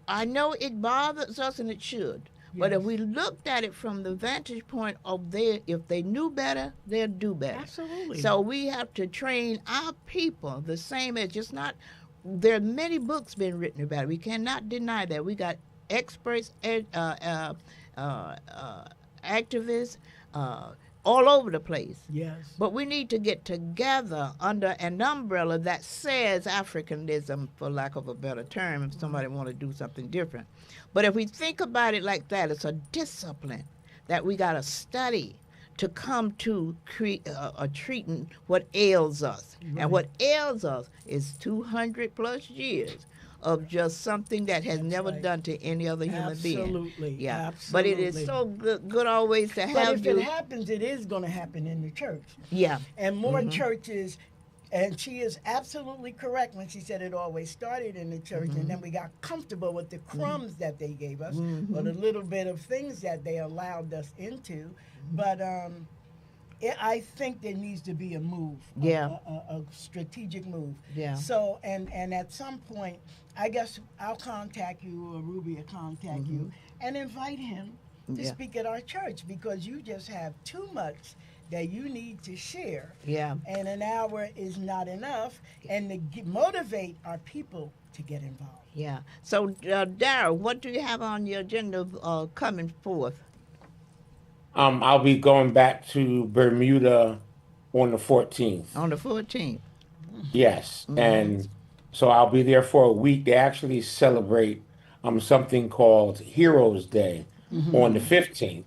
I know it bothers us and it should. But if we looked at it from the vantage point of if they knew better, they'll do better. Absolutely. So we have to train our people the same as just not, there are many books been written about it. We cannot deny that. We got experts, activists, all over the place. Yes. But we need to get together under an umbrella that says Africanism, for lack of a better term, if somebody want to do something different. But if we think about it like that, it's a discipline that we got to study to come to treating what ails us. Right. And what ails us is 200 plus years of just something that has never right. done to any other human being. Absolutely. Yeah. Absolutely. But it is so good always to But have if you. it happens, it is going to happen in the church. Yeah. And more churches, and she is absolutely correct when she said it always started in the church, and then we got comfortable with the crumbs that they gave us, or the little bit of things that they allowed us into. But I think there needs to be a move, Yeah. a strategic move. Yeah. So, and at some point, I guess I'll contact you, or Ruby will contact you, and invite him to Yeah. speak at our church, because you just have too much that you need to share. Yeah. And an hour is not enough, and to motivate our people to get involved. Yeah. So, Darryl, what do you have on your agenda coming forth? I'll be going back to Bermuda on the 14th. On the 14th. Yes, and so I'll be there for a week. They actually celebrate something called Heroes Day on the 15th.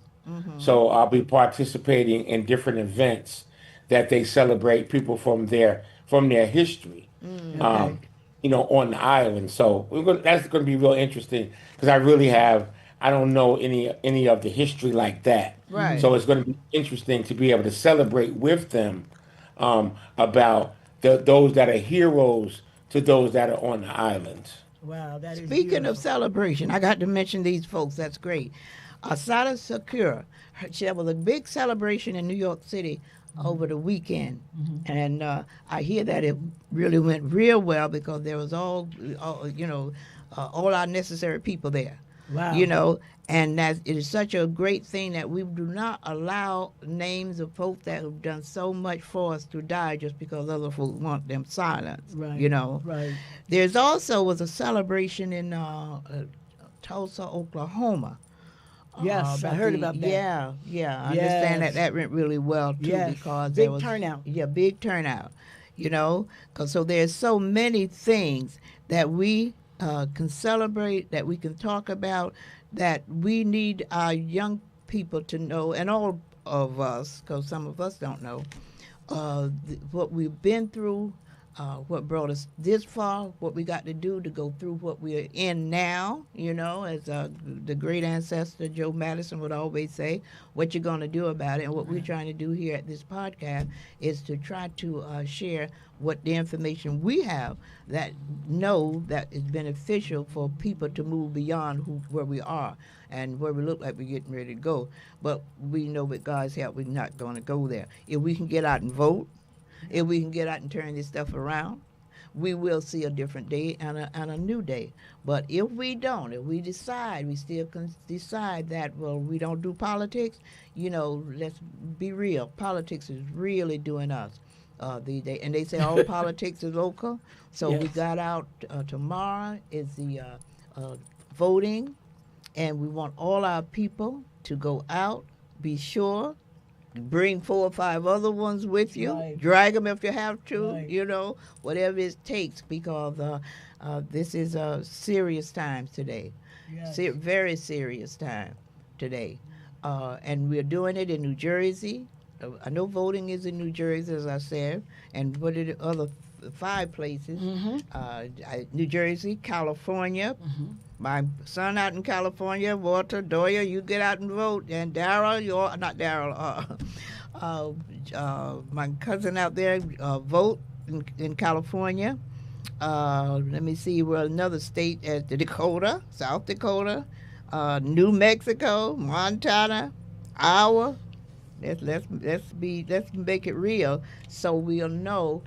So I'll be participating in different events that they celebrate people from their history, um, on the island. So that's going to be real interesting because I don't know any of the history like that. Right. So it's going to be interesting to be able to celebrate with them about those that are heroes to those that are on the islands. Wow, that is Speaking of beautiful. celebration, I got to mention these folks. That's great. Asada Sakura, there was a big celebration in New York City over the weekend, and I hear that it really went real well because there was all our necessary people there. You Wow. know, and that it is such a great thing that we do not allow names of folks that have done so much for us to die just because other folks want them silenced. Right. You know, Right. there's also was a celebration in Tulsa, Oklahoma. Yes, I About heard the about that. yeah, I understand that Yes. that went really well too Yes. because there Big was turnout. big turnout, because so there's so many things that we can celebrate, that we can talk about, that we need our young people to know, and all of us, because some of us don't know, what we've been through, what brought us this far, what we got to do to go through what we're in now, as the great ancestor Joe Madison would always say, what you're going to do about it. And what we're trying to do here at this podcast is to try to share what the information we have that know that is beneficial for people to move beyond where we are and where we look like we're getting ready to go. But we know with God's help, we're not going to go there. If we can get out and vote, if we can get out and turn this stuff around, we will see a different day and a new day. But if we don't, if we decide, we still can decide that, well, we don't do politics, let's be real. Politics is really doing us these days. And they say all politics is local. So we Yes. got out tomorrow is the voting, and we want all our people to go out, be sure, bring 4 or 5 other ones with you. Right. Drag them if you have to. Right. Whatever it takes, because this is a serious time today. Yes. Very serious time today, and we're doing it in New Jersey. I know voting is in New Jersey, as I said, and what are the other 5 places? New Jersey, California. My son out in California, Walter Doyer, you get out and vote. And Daryl, you're not Daryl. My cousin out there, vote in California. Let me see, where another state at Dakota, South Dakota, New Mexico, Montana, Iowa. Let's make it real, so we'll know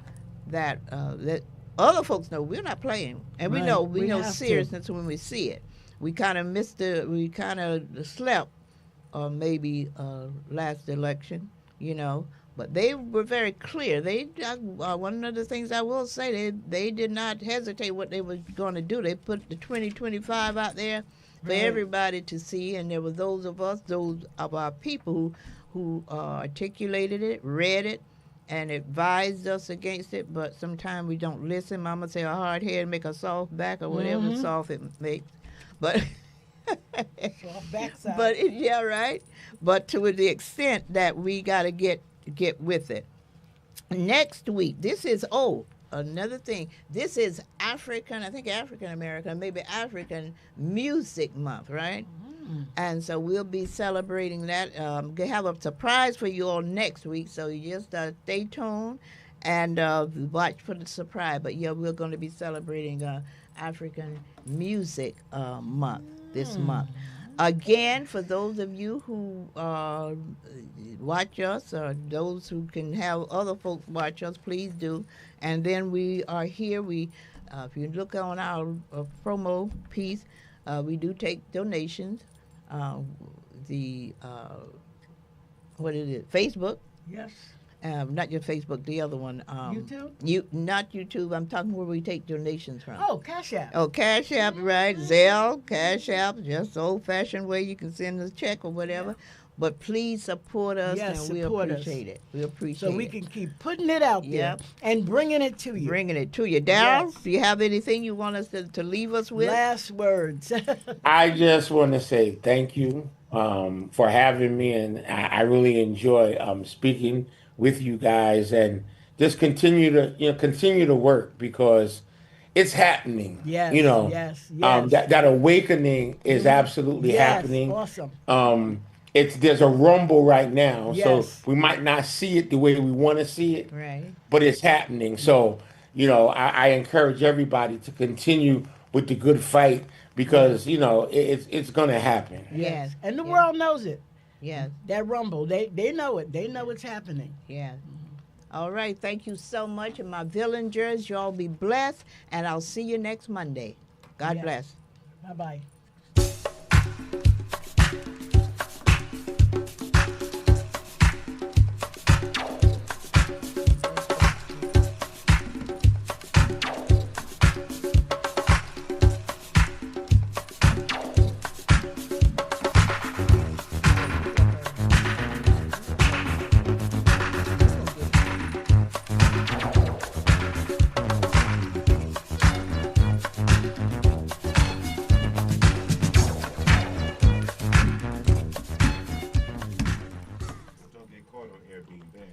that other folks know we're not playing, and we Right. know We have to. seriousness when we see it. We kind of slept, maybe last election, but they were very clear. One of the things I will say, they did not hesitate what they were going to do. They put the 2025 out there for Right. everybody to see, and there were those of our people who articulated it, read it, and advised us against it. But sometimes we don't listen. Mama say a hard head make a soft back, or whatever soft it makes. But Soft backside. yeah, right. But to the extent that we got to get with it. Next week, this is another thing. This is African, I think African American, maybe African Music Month, right? And so we'll be celebrating that. They have a surprise for you all next week, so you just stay tuned and watch for the surprise. But yeah, we're going to be celebrating African Music Month this month. Again, for those of you who watch us, or those who can have other folks watch us, please do. And then we are here. If you look on our promo piece, we do take donations. What is it? Facebook. Yes. Not just Facebook, the other one. YouTube? Not YouTube. I'm talking where we take donations from. Oh, Cash App. Oh, Cash App, right? Zelle, Cash App, just old-fashioned way you can send a check or whatever. But please support us, Yes, and we support us. appreciate it. We appreciate it. So we can keep putting it out there Yep. and bringing it to you. Bringing it to you. Daryl, Yes. do you have anything you want us to leave us with? Last words. I just want to say thank you for having me, and I really enjoy speaking with you guys, and just continue to work, because it's happening. Yes, You know, yes, yes. that awakening is absolutely Yes, happening. awesome. it's there's a rumble right now, so Yes. we might not see it the way we want to see it, Right. but it's happening. So, I encourage everybody to continue with the good fight Yes. because it's gonna happen. Yes. Yes. And the Yes. world knows it. Yes. That rumble, they know it. They know it's happening. Yes. All right. Thank you so much. And my villagers, y'all be blessed. And I'll see you next Monday. God Yes. bless. Bye bye. Don't get caught on air being bad.